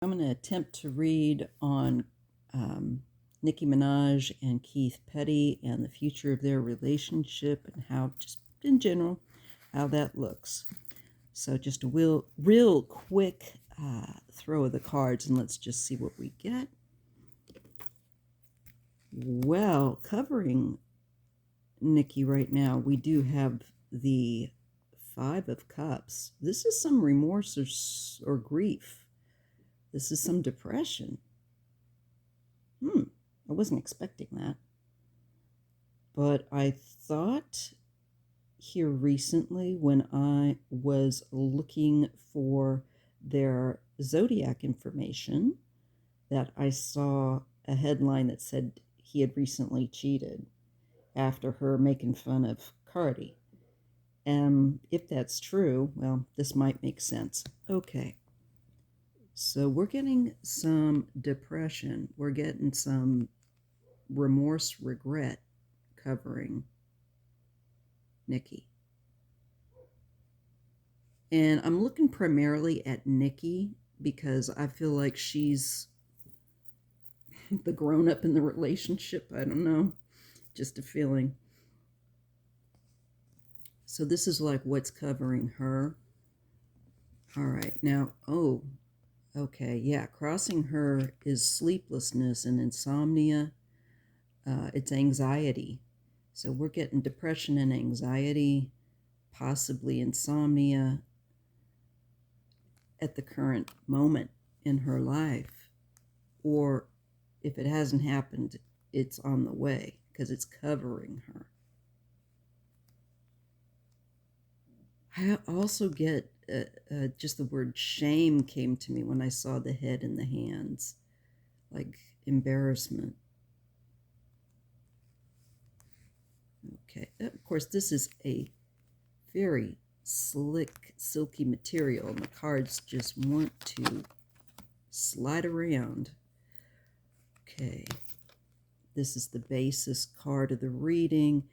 I'm going to attempt to read on Nikki Minaj and Keith Petty and the future of their relationship and how, just in general, how that looks. So just a real quick throw of the cards, and let's just see what we get. Well, covering Nikki right now, we do have the Five of Cups. This is some remorse or grief. This is some depression. I wasn't expecting that. But I thought here recently when I was looking for their zodiac information that I saw a headline that said he had recently cheated after her making fun of Cardi. And if that's true, well, this might make sense. Okay. So we're getting some depression. We're getting some remorse, regret covering Nikki. And I'm looking primarily at Nikki because I feel like she's the grown-up in the relationship. I don't know. Just a feeling. So this is like what's covering her. All right. Now, okay. Yeah. Crossing her is sleeplessness and insomnia. It's anxiety. So we're getting depression and anxiety, possibly insomnia at the current moment in her life. Or if it hasn't happened, it's on the way because it's covering her. I also get just the word shame came to me when I saw the head and the hands, like embarrassment. Okay, of course, this is a very slick, silky material, and the cards just want to slide around. Okay, this is the basis card of the reading,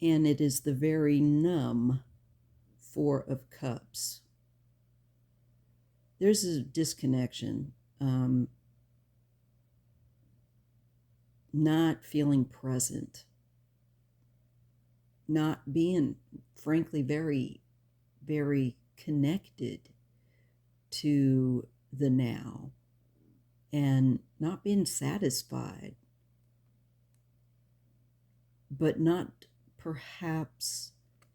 and it is the very numb Four of Cups. There's a disconnection, not feeling present, not being, frankly, very, very connected to the now, and not being satisfied, but not perhaps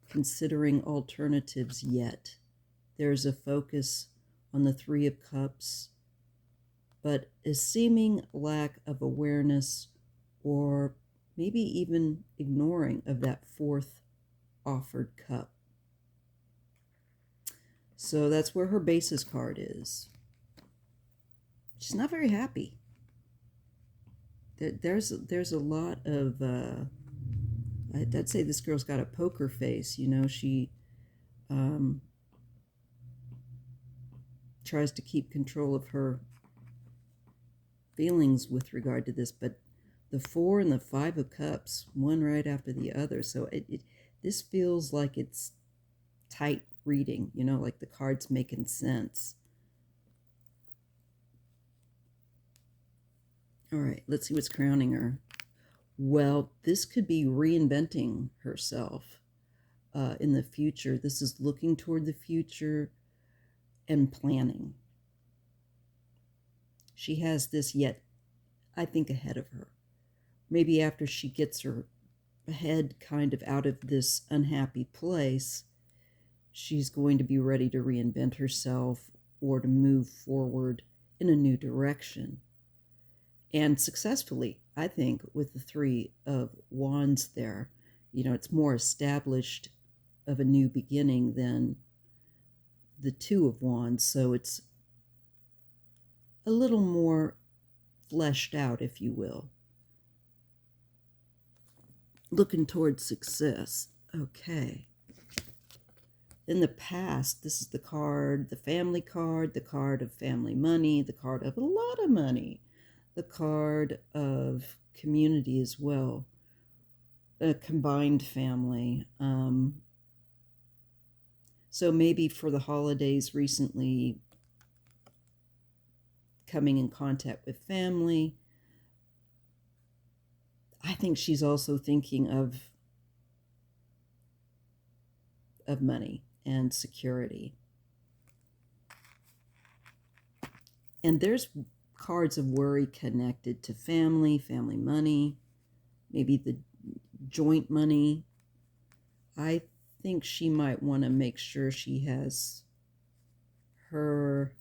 considering alternatives yet. There's a focus on the Three of Cups, but a seeming lack of awareness or maybe even ignoring of that fourth offered cup. So that's where her basis card is. She's not very happy. There's a lot of I'd say this girl's got a poker face. You know, she tries to keep control of her feelings with regard to this, but the Four and the Five of Cups, one right after the other. So this feels like it's tight reading, you know, like the cards making sense. All right, let's see what's crowning her. Well, this could be reinventing herself in the future. This is looking toward the future and planning. She has this yet, I think, ahead of her. Maybe after she gets her head kind of out of this unhappy place, she's going to be ready to reinvent herself or to move forward in a new direction. And successfully, I think, with the Three of Wands there. You know, it's more established of a new beginning than the Two of Wands, so it's a little more fleshed out, if you will. Looking towards success. Okay. In the past, this is the card, the family card, the card of family money, the card of a lot of money, the card of community as well, a combined family. So maybe for the holidays recently, coming in contact with family. I think she's also thinking of money and security. And there's cards of worry connected to family, family money, maybe the joint money. I think she might want to make sure she has her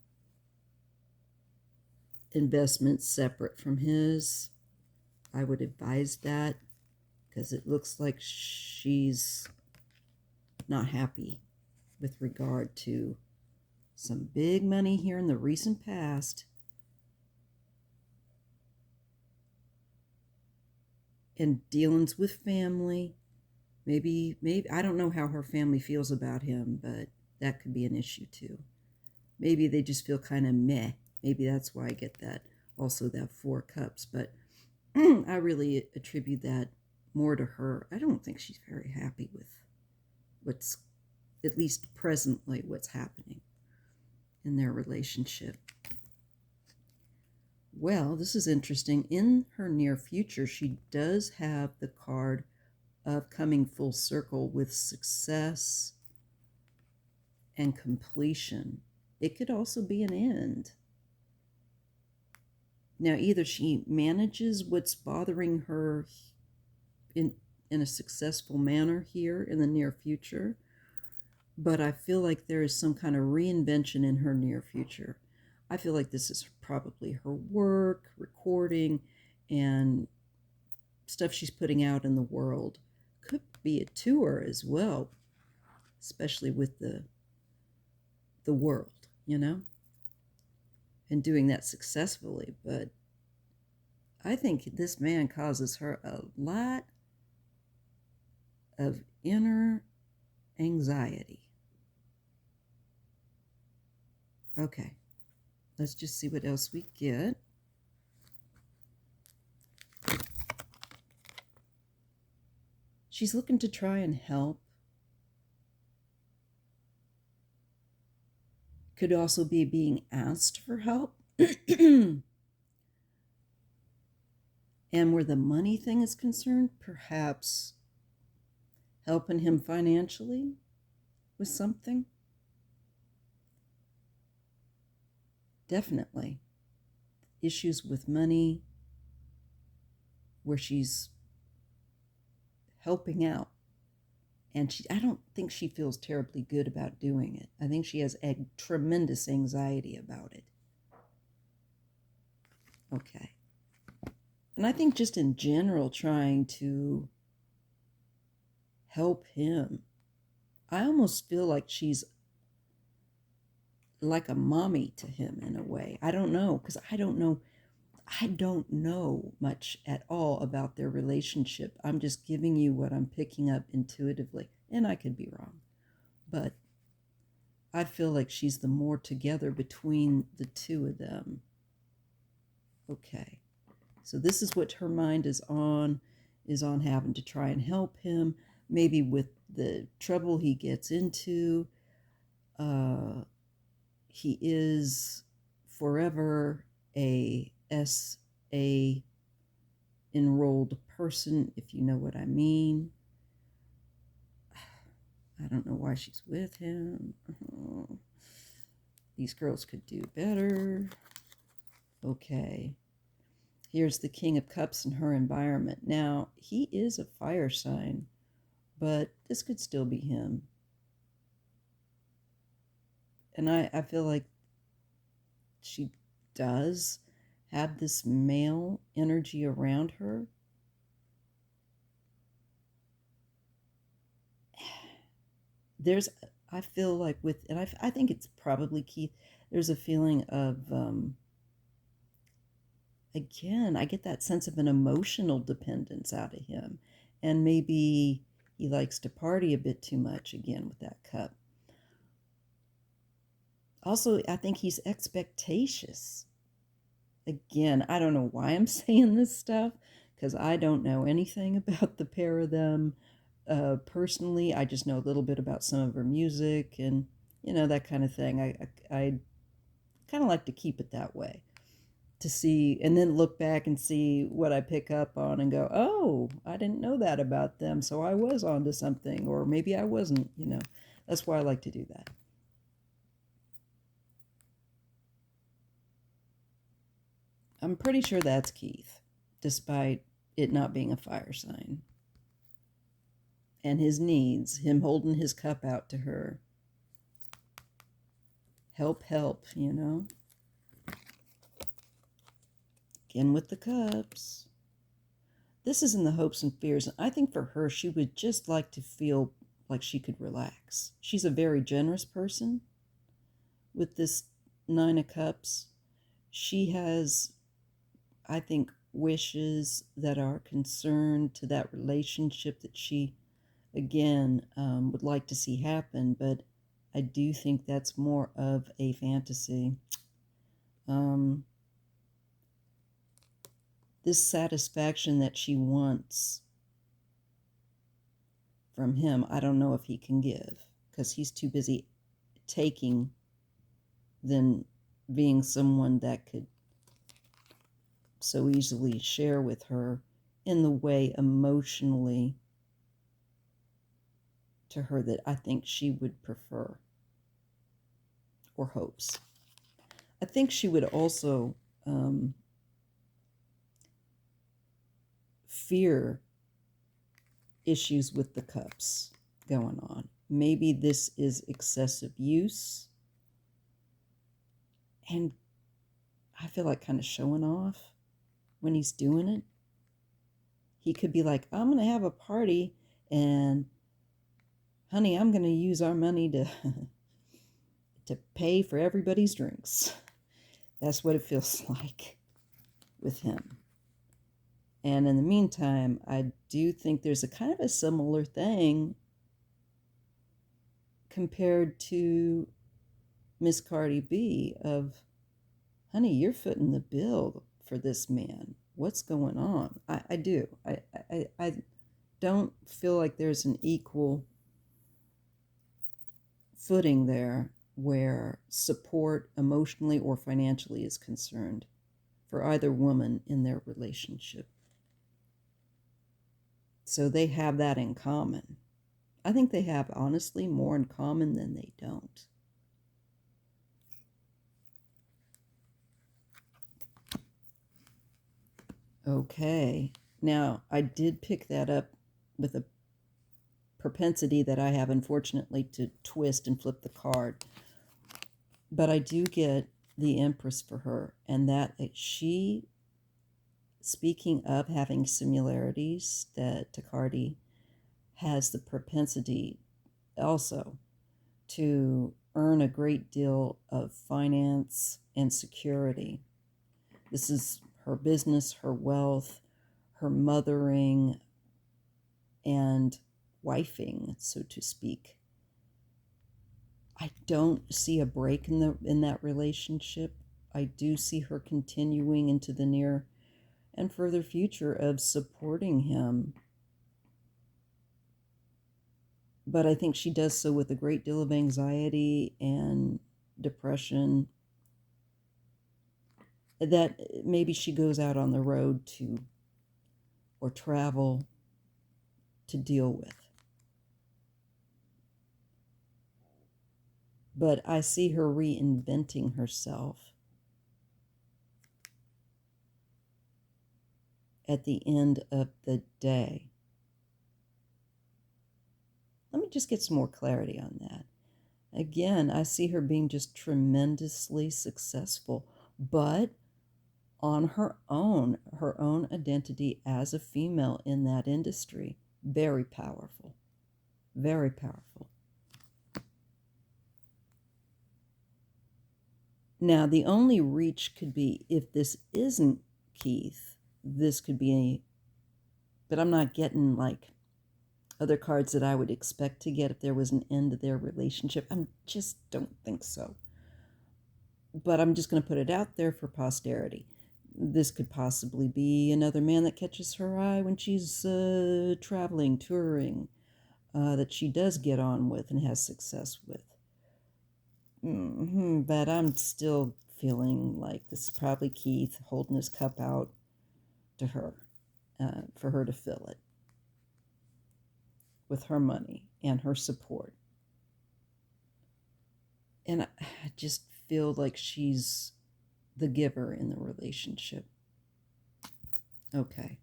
investments separate from his. I would advise that because it looks like she's not happy with regard to some big money here in the recent past. And dealings with family. Maybe, I don't know how her family feels about him, but that could be an issue too. Maybe they just feel kind of meh. Maybe that's why I get that, also that 4 cups. But I really attribute that more to her. I don't think she's very happy with what's, at least presently, what's happening in their relationship. Well, this is interesting. In her near future, she does have the card of coming full circle with success and completion. It could also be an end. Now, either she manages what's bothering her in a successful manner here in the near future, but I feel like there is some kind of reinvention in her near future. I feel like this is probably her work, recording, and stuff she's putting out in the world. Could be a tour as well, especially with the world, and doing that successfully. But I think this man causes her a lot of inner anxiety. Okay, let's just see what else we get. She's looking to try and help. Could also be being asked for help. And where the money thing is concerned, perhaps helping him financially with something. Definitely. Issues with money where she's helping out. And I don't think she feels terribly good about doing it. I think she has a tremendous anxiety about it. Okay. And I think just in general, trying to help him. I almost feel like she's like a mommy to him in a way. I don't know, because I don't know much at all about their relationship. I'm just giving you what I'm picking up intuitively, and I could be wrong. But I feel like she's the more together between the two of them. Okay. So this is what her mind is on having to try and help him, maybe with the trouble he gets into. He is forever a SA enrolled person, if you know what I mean. I don't know why she's with him. These girls could do better. Okay. Here's the King of Cups in her environment. Now, he is a fire sign, but this could still be him. And I feel like she does have this male energy around her. I feel like I think it's probably Keith, there's a feeling of, again, I get that sense of an emotional dependence out of him. And maybe he likes to party a bit too much, again, with that cup. Also, I think he's expectatious. Again, I don't know why I'm saying this stuff, because I don't know anything about the pair of them personally. I just know a little bit about some of her music and, that kind of thing. I kind of like to keep it that way. to see, and then look back and see what I pick up on and go, oh, I didn't know that about them, so I was onto something, or maybe I wasn't, you know. That's why I like to do that. I'm pretty sure that's Keith, despite it not being a fire sign. And his needs, him holding his cup out to her. Help, help, you know. Again with the cups. This is in the hopes and fears. I think for her, she would just like to feel like she could relax. She's a very generous person with this Nine of Cups. She has, I think, wishes that are concerned to that relationship that she, again, would like to see happen, but I do think that's more of a fantasy. This satisfaction that she wants from him, I don't know if he can give, because he's too busy taking than being someone that could so easily share with her in the way emotionally to her that I think she would prefer or hopes. I think she would also fear issues with the cups going on. Maybe this is excessive use, and I feel like kind of showing off when he's doing it. He could be like, I'm going to have a party, and honey, I'm going to use our money to to pay for everybody's drinks. That's what it feels like with him. And in the meantime, I do think there's a kind of a similar thing compared to Miss Cardi B of, honey, you're footing the bill for this man. What's going on? I do. I don't feel like there's an equal footing there where support emotionally or financially is concerned for either woman in their relationship. So they have that in common. I think they have, honestly, more in common than they don't. Okay. Now, I did pick that up with a propensity that I have, unfortunately, to twist and flip the card. But I do get the Empress for her, and that she, speaking of having similarities, that Tacardi has the propensity also to earn a great deal of finance and security. This is her business, her wealth, her mothering, and wifing, so to speak. I don't see a break in that relationship. I do see her continuing into the near and further future of supporting him. But I think she does so with a great deal of anxiety and depression that maybe she goes out on the road to, or travel to deal with. But I see her reinventing herself at the end of the day. Let me just get some more clarity on that. Again, I see her being just tremendously successful, but on her own identity as a female in that industry. Very powerful. Very powerful. Now, the only reach could be, if this isn't Keith, this could be but I'm not getting like other cards that I would expect to get if there was an end to their relationship. I just don't think so. But I'm just going to put it out there for posterity. This could possibly be another man that catches her eye when she's traveling, touring, that she does get on with and has success with. But I'm still feeling like this is probably Keith holding his cup out to her for her to fill it with her money and her support. And I just feel like she's the giver in the relationship. Okay.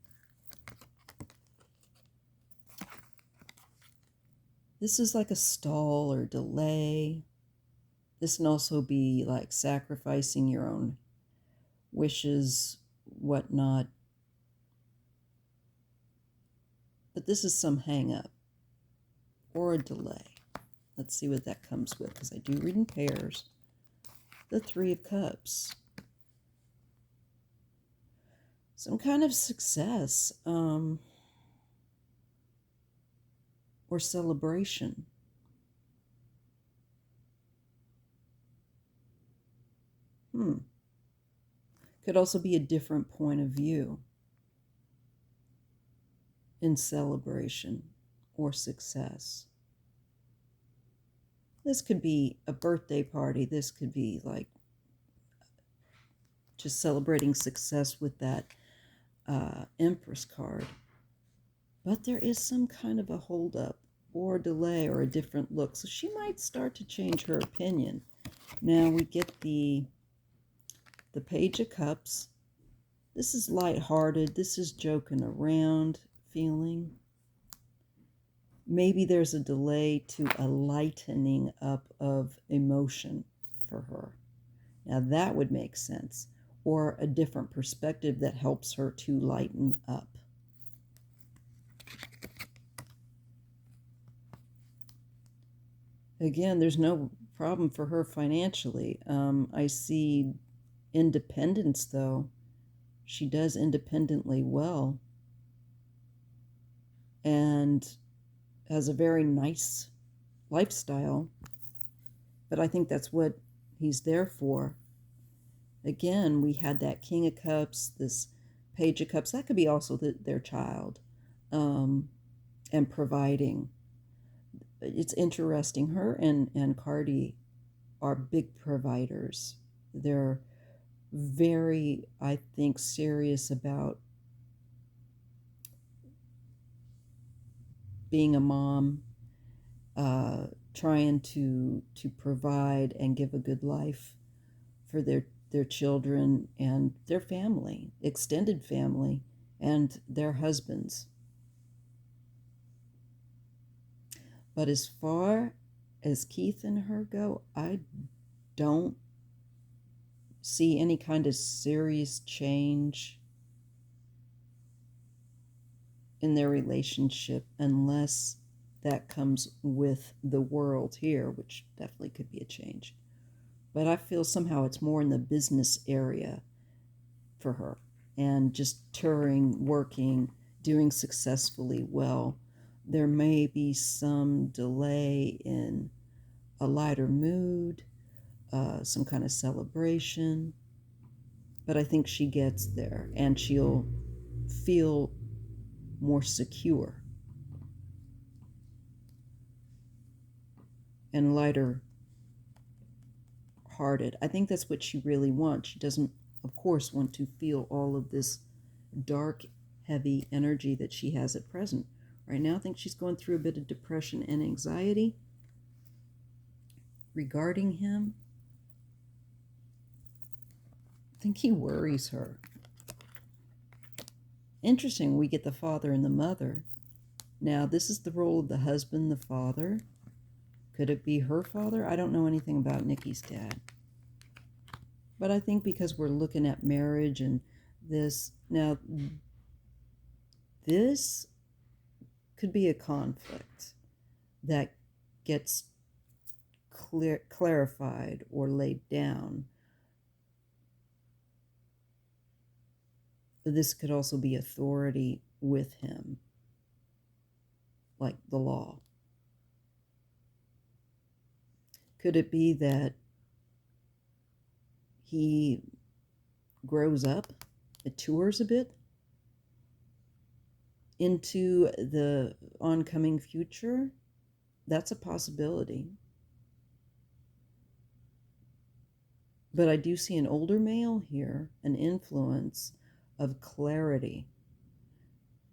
This is like a stall or delay. This can also be like sacrificing your own wishes, whatnot. But this is some hang up or a delay. Let's see what that comes with, because I do read in pairs. The Three of Cups. Some kind of success or celebration. Could also be a different point of view in celebration or success. This could be a birthday party. This could be like just celebrating success with that Empress card. But there is some kind of a holdup or a delay or a different look. So she might start to change her opinion. Now we get the Page of Cups. This is lighthearted. This is joking around feeling. Maybe there's a delay to a lightening up of emotion for her. Now that would make sense. Or a different perspective that helps her to lighten up. Again, there's no problem for her financially. I see independence, though. She does independently well. And has a very nice lifestyle. But I think that's what he's there for. Again, we had that King of Cups, this Page of Cups. That could be also their child, and providing. It's interesting. Her and Cardi are big providers. They're very, I think, serious about being a mom, trying to provide and give a good life for their children and their family, extended family, and their husbands. But as far as Keith and her go, I don't see any kind of serious change in their relationship unless that comes with the world here, which definitely could be a change. But I feel somehow it's more in the business area for her, and just touring, working, doing successfully well. There may be some delay in a lighter mood, some kind of celebration, but I think she gets there and she'll feel more secure and lighter hearted. I think that's what she really wants. She doesn't, of course, want to feel all of this dark, heavy energy that she has at present. Right now, I think she's going through a bit of depression and anxiety regarding him. I think he worries her. Interesting, we get the father and the mother. Now, this is the role of the husband, the father. Could it be her father? I don't know anything about Nikki's dad. But I think because we're looking at marriage and this, now, this could be a conflict that gets clarified or laid down. But this could also be authority with him, like the law. Could it be that he grows up, matures a bit into the oncoming future? That's a possibility. But I do see an older male here, an influence of clarity.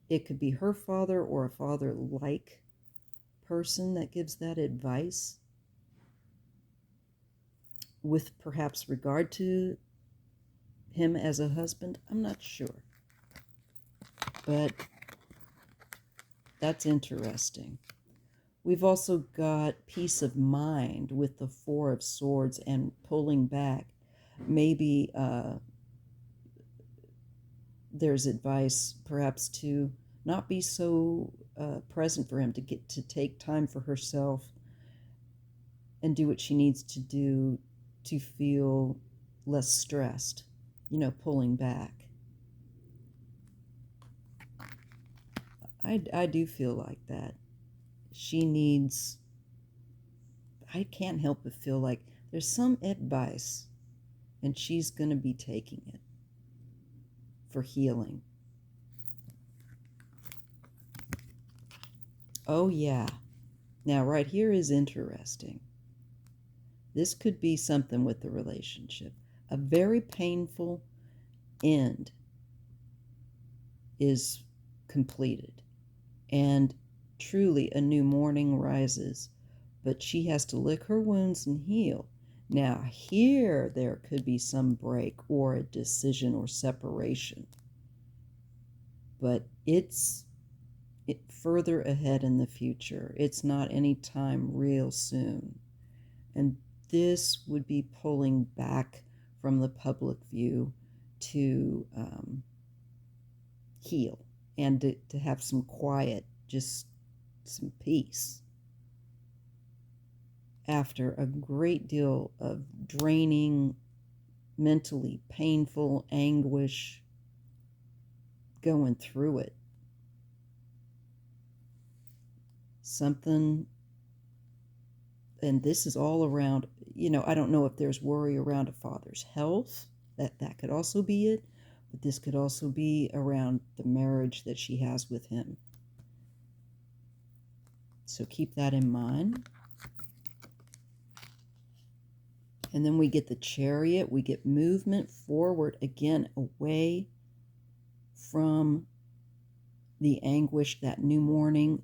It could be her father or a father like person that gives that advice with perhaps regard to him as a husband. I'm not sure. But that's interesting. We've also got peace of mind with the Four of Swords and pulling back. Maybe there's advice perhaps to not be so present for him, to get to take time for herself and do what she needs to do to feel less stressed, pulling back. I do feel like that. She needs, I can't help but feel like there's some advice and she's going to be taking it for healing. Oh, yeah. Now, right here is interesting. This could be something with the relationship. A very painful end is completed, and truly a new morning rises, but she has to lick her wounds and heal. Now, here there could be some break or a decision or separation, but it's further ahead in the future. It's not any time real soon. And this would be pulling back from the public view to heal and to have some quiet, just some peace after a great deal of draining, mentally painful anguish going through it. Something, and this is all around, I don't know if there's worry around a father's health, that could also be it, but this could also be around the marriage that she has with him. So keep that in mind. And then we get the Chariot. We get movement forward again, away from the anguish, that new morning,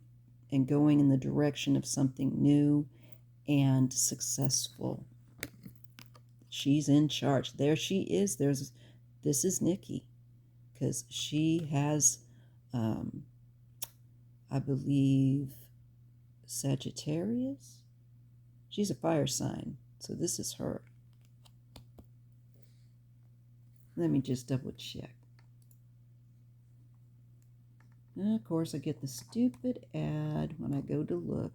and going in the direction of something new and successful. She's in charge. There she is. This is Nikki, because she has, I believe, Sagittarius. She's a fire sign, so this is her. Let me just double check. And of course, I get the stupid ad when I go to look.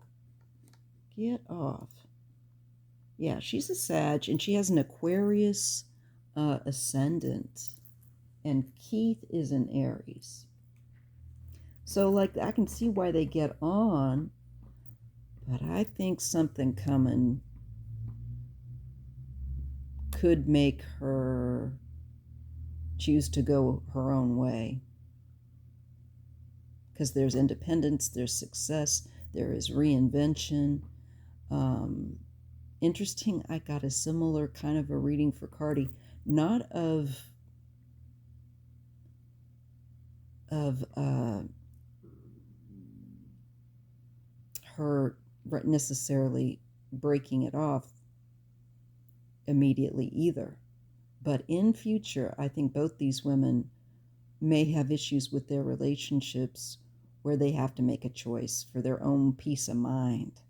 Get off. Yeah, she's a Sag, and she has an Aquarius ascendant, and Keith is an Aries. So, I can see why they get on, but I think something coming could make her choose to go her own way. Because there's independence, there's success, there is reinvention. Interesting, I got a similar kind of a reading for Cardi, not of her necessarily breaking it off immediately either. But in future, I think both these women may have issues with their relationships where they have to make a choice for their own peace of mind.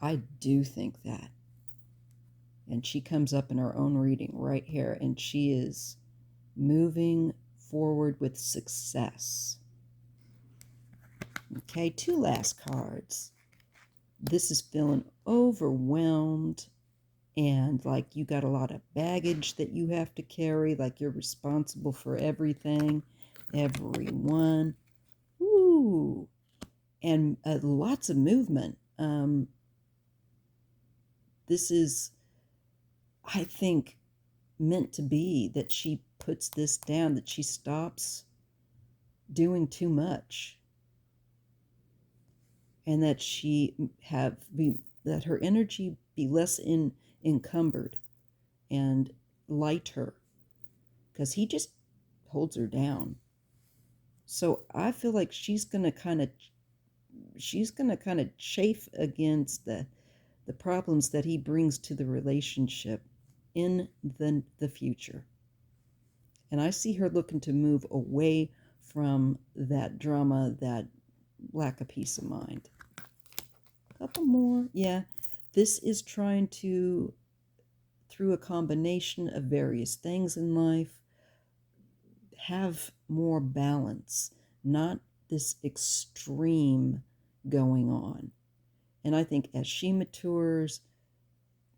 I do think that. And she comes up in her own reading right here, and she is moving forward with success. Okay, 2 last cards. This is feeling overwhelmed and like you got a lot of baggage that you have to carry, like you're responsible for everything, everyone. Ooh, and lots of movement. This is, I think, meant to be that she puts this down, that she stops doing too much, and that that her energy be less encumbered and light her, because he just holds her down. So I feel like she's gonna kind of chafe against the problems that he brings to the relationship in the future. And I see her looking to move away from that drama, that lack of peace of mind. Couple more. Yeah. This is trying to, through a combination of various things in life, have more balance, not this extreme going on. And I think as she matures,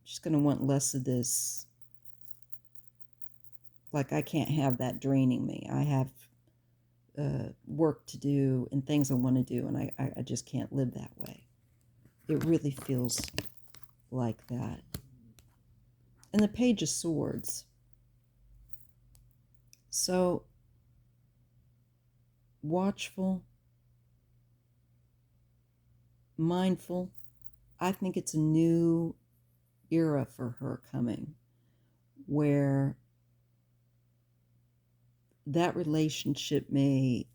she's going to want less of this, like, I can't have that draining me. I have work to do and things I want to do, and I just can't live that way. It really feels like that. And the Page of Swords. So, watchful, mindful. I think it's a new era for her coming, where that relationship may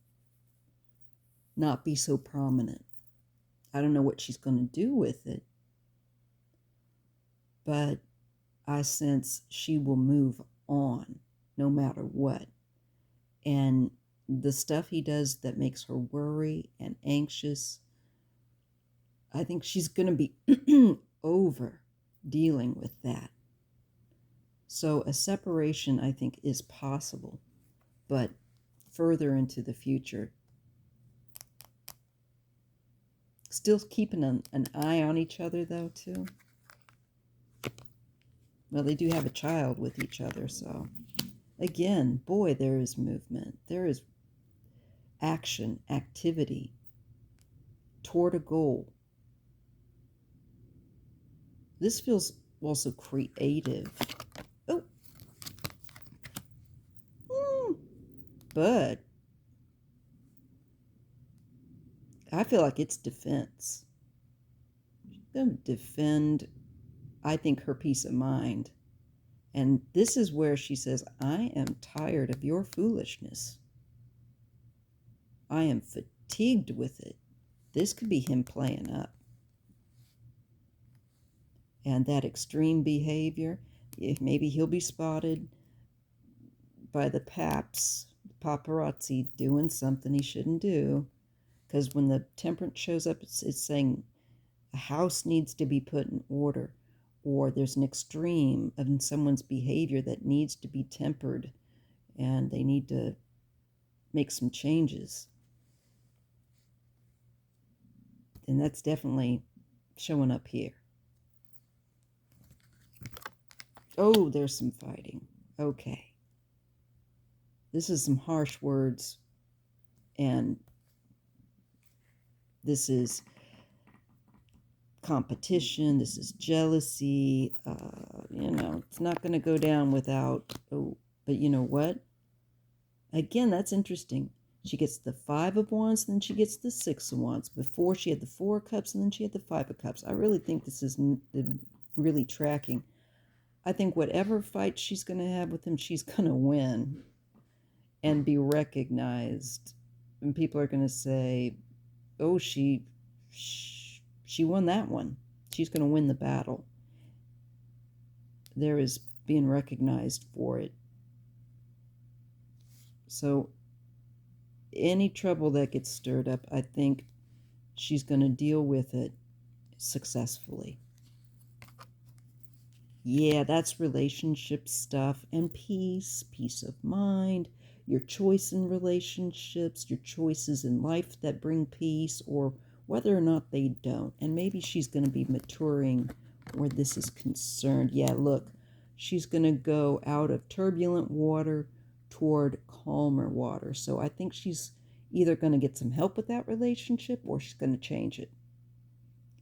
not be so prominent. I don't know what she's going to do with it, but I sense she will move on no matter what. And the stuff he does that makes her worry and anxious, I think she's going to be over dealing with that. So a separation, I think, is possible, but further into the future. Still keeping an eye on each other, though, too. Well, they do have a child with each other, so again, boy, there is movement. There is action, activity toward a goal. This feels also creative. Oh. But I feel like it's defense. She's going to defend, I think, her peace of mind. And this is where she says, I am tired of your foolishness. I am fatigued with it. This could be him playing up. And that extreme behavior, if maybe he'll be spotted by the paparazzi doing something he shouldn't do. Because when the temperance shows up, it's saying a house needs to be put in order, or there's an extreme of someone's behavior that needs to be tempered, and they need to make some changes. And that's definitely showing up here. Oh, there's some fighting. Okay. This is some harsh words, and this is competition, this is jealousy. It's not going to go down without, but you know what? Again, that's interesting. She gets the 5 of Wands, and then she gets the 6 of Wands. Before, she had the 4 of Cups, and then she had the 5 of Cups. I really think this is really tracking. I think whatever fight she's going to have with him, she's going to win and be recognized. And people are going to say, oh, she won that one. She's going to win the battle. There is being recognized for it. So any trouble that gets stirred up, I think she's going to deal with it successfully. Yeah, that's relationship stuff and peace of mind, your choice in relationships, your choices in life that bring peace, or whether or not they don't. And maybe she's going to be maturing where this is concerned. Yeah, look, she's going to go out of turbulent water toward calmer water. So I think she's either going to get some help with that relationship, or she's going to change it,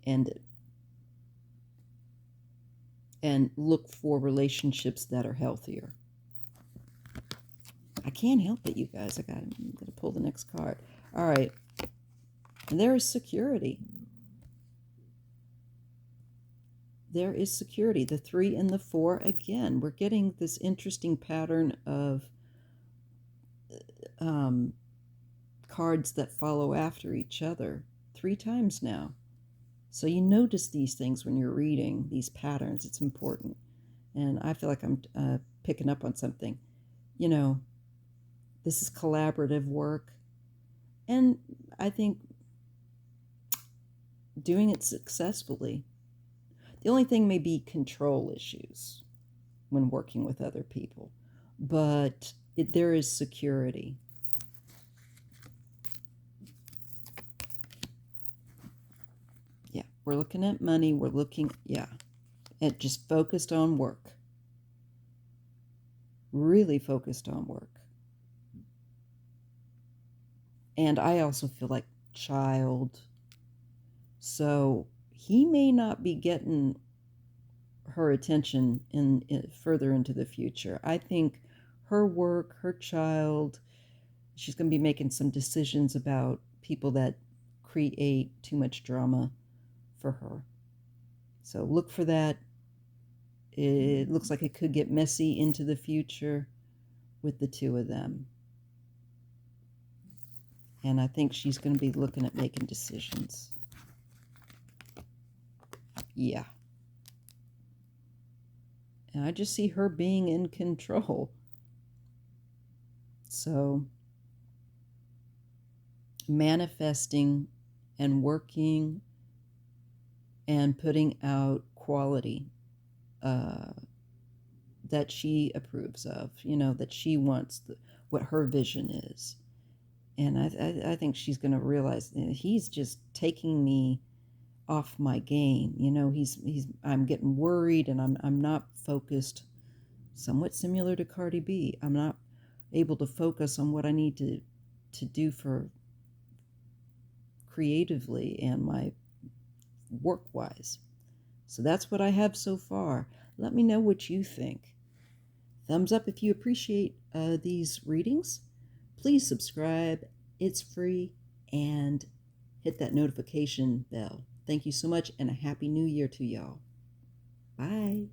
end it, and look for relationships that are healthier. I can't help it, you guys. I'm going to pull the next card. All right. And there is security. there is security. The 3 and the 4, again, we're getting this interesting pattern of um, cards that follow after each other 3 times now. So you notice these things when you're reading these patterns. It's important. And I feel like I'm picking up on something. You know, this is collaborative work. And I think doing it successfully. The only thing may be control issues when working with other people, but there is security. Yeah, we're looking at money. We're looking, yeah, at just focused on work. Really focused on work. And I also feel like child. So he may not be getting her attention in further into the future. I think her work, her child, she's going to be making some decisions about people that create too much drama for her. So look for that. It looks like it could get messy into the future with the two of them. And I think she's going to be looking at making decisions. Yeah. And I just see her being in control. So manifesting and working and putting out quality that she approves of, that she wants, what her vision is. And I think she's going to realize he's just taking me off my game. I'm getting worried and I'm not focused, somewhat similar to Cardi B. I'm not able to focus on what I need to do for creatively and my work wise. So that's what I have so far. Let me know what you think. Thumbs up if you appreciate these readings. Please subscribe. It's free. And hit that notification bell. Thank you so much, and a Happy New Year to y'all. Bye.